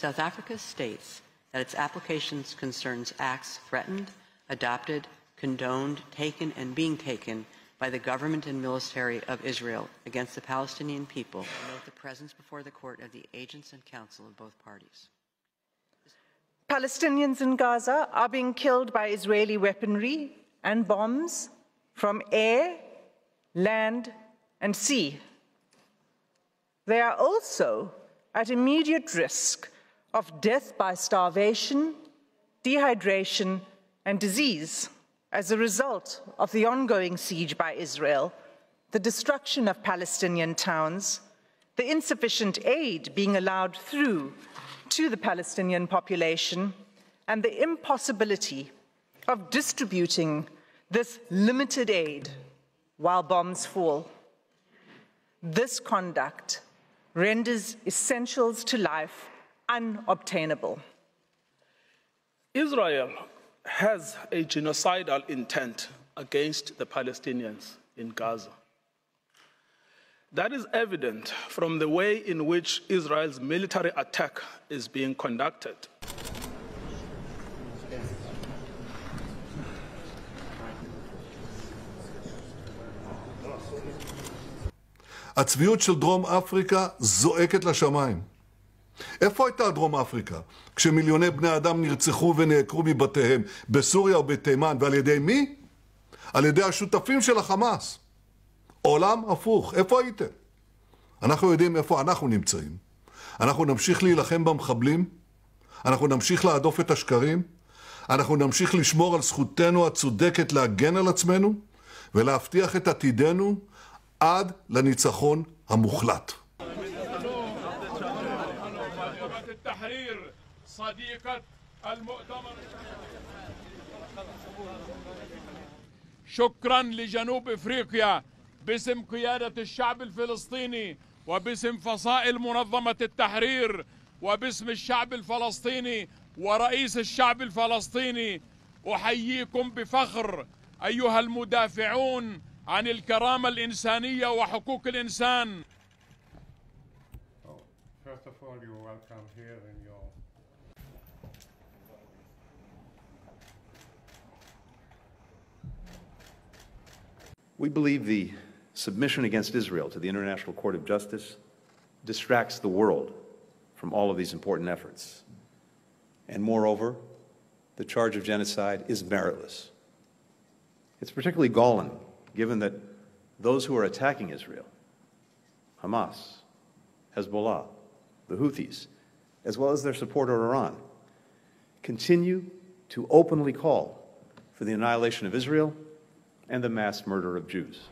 South Africa states that its applications concerns acts threatened, adopted, condoned, taken, and being taken by the government and military of Israel against the Palestinian people, and note the presence before the court of the agents and counsel of both parties. Palestinians in Gaza are being killed by Israeli weaponry and bombs from air, land, and sea. They are also at immediate risk of death by starvation, dehydration, and disease as a result of the ongoing siege by Israel, the destruction of Palestinian towns, the insufficient aid being allowed through to the Palestinian population, and the impossibility of distributing this limited aid while bombs fall. This conduct renders essentials to life unobtainable. Israel has a genocidal intent against the Palestinians in Gaza. That is evident from the way in which Israel's military attack is being conducted. הצביעות של דרום אפריקה זועקת לשמיים. איפה הייתה דרום אפריקה? כשמיליוני בני אדם נרצחו ונעקרו מבתיהם בסוריה ובתימן, ועל ידי מי? על ידי השותפים של החמאס. עולם הפוך, איפה הייתם? אנחנו יודעים איפה אנחנו נמצאים. אנחנו נמשיך להילחם במחבלים, אנחנו נמשיך להדוף את השקרים, אנחנו נמשיך לשמור על זכותנו הצודקת להגן על עצמנו, ולהבטיח את עתידנו עד לניצחון המוחלט. شكرا لجنوب افريقيا باسم قيادة الشعب الفلسطيني وباسم فصائل منظمة التحرير وباسم الشعب الفلسطيني ورئيس الشعب الفلسطيني. أحييكم بفخر أيها المدافعون عن الكرامة الإنسانية وحقوق الإنسان. First of all, you're welcome here in your We believe the submission against Israel to the International Court of Justice distracts the world from all of these important efforts. And moreover, the charge of genocide is meritless. It's particularly galling, given that those who are attacking Israel, Hamas, Hezbollah, the Houthis, as well as their supporter Iran, continue to openly call for the annihilation of Israel and the mass murder of Jews.